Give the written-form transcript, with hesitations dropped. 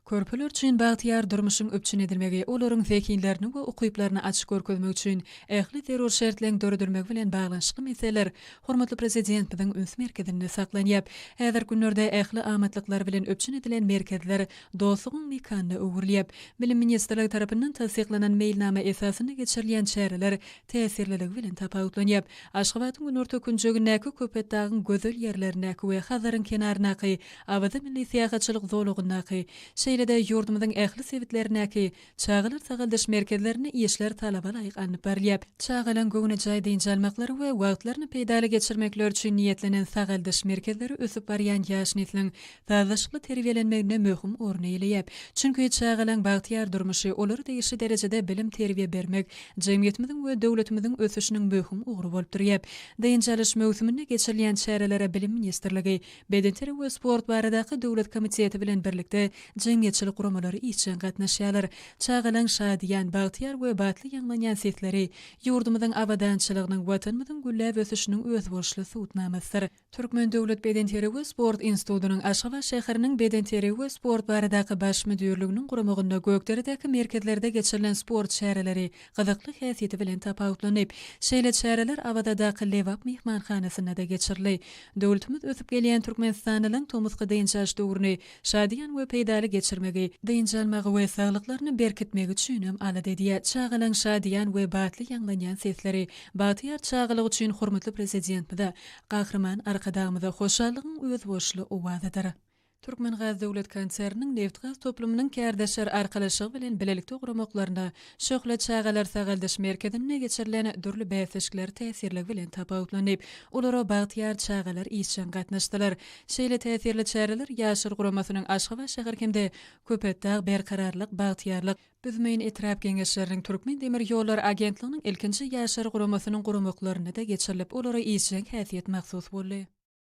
Körpeler üçin bagtyar durmuşyň öpçün edilmegi, olaryň zekinlerini we ukyplaryny açyk görkezmek üçin ähli terror şertlerini döredürmek bilen baglanşyk meseleler hormatly prezidentimiň üns merkezinde saklanýar. Häzir günlerde ähli amatlyklar bilen öpçün edilen merkezler dostlugyň mekanyna öwürlýär. Bilim ministrligi tarapyndan tasdiklanan mailnama esasyna geçirilýän çäreler täsirliligi bilen tapawutlanýar. Aşgabatyň günorta künjegindäki köpetdagyň gözel ýerlerindäki we hazaryň kenaryndaky abada milli syýahatçylyk zowlugyndaky şeýlede ýurdumyzyň ähli sewitlerinäki çağılar sagaldyş merkezlerini işler talaba laýyk anyp berilýär. Çağılan göwne jaý diýençalmaklary we wagtlaryny peýdaly geçirmekler üçin niýetlenen sagaldyş merkezleri ösüp barýan ýaş nesliniň taýlaşykly terbiýelenmegine möhüm orny eýleýär. Çünki çağılan bagtyar durmuşy olary değişi derejede bilim terbiýe bermek jemgyýetimiziň we döwletimiziň ösüşiniň möhüm ugry bolup durýar. Diýençaliş möhümine geçirilýän çärelere bilim ministrligi, bedenteri we sport baradaky döwlet komiteti bilen birlikde jemgyýetçilik guramalary işçi gatnaşýarlar. Çağılan şadiýan, bagtyar we batly ýanglanýan sesleri ýurdumyzyň awadançylygynyň, watanymyzyň gülläp ösüşiniň öz bolşly suwutnamasydyr. Türkmen Döwlet Bedenteri we Sport Institutynyň Aşgabat şäheriniň Bedenteri we Sport baradaky baş müdürliginiň guramagynda Gökderedäki merkezlerde geçirilen sport çäreleri gyzykly häsiýeti bilen tapawutlanyp, şeýle çäreler awadaky Lewap mehmanhanasyna da geçirildi. Döwletimiz ösüp gelýän Türkmenistanyň tomusky diýençaş döwrüni şadiýan we peýdaly geçirmegi, diýençalmagy we saglyklaryny berkitmegi üçin hem ala dediýär. Çağılan şadiýan we batly ýanglanýan sesleri bagtyar çağılyk üçin hormatly prezidentimize, gahrman arkadagymyza hoşallygyň öz boşly owazydyr. Türkmen Gaz Döwlet Konserniniň neft gaz toplumynyň kärdeşer arkalaşygy bilen bilelikde guramaklarynda şöhle çağalar sagaldyş merkezine geçirilen dürli bäsişler täsirligi bilen tapawutlanyp, olara bagtyar çağalar işçen gatnaşdylar. Şeýle täsirli çäreler ýaşyr guramasynyň Aşgabat şäher hemde Köpetdag berkararlyk, bagtyarlyk büzmeýin etrap geňeşleriniň Türkmen Demir ýolları agentliginiň ilkinji ýaşyr guramasynyň guramaklaryna da geçirilip, olara işçen häsiýet mahsus boldy.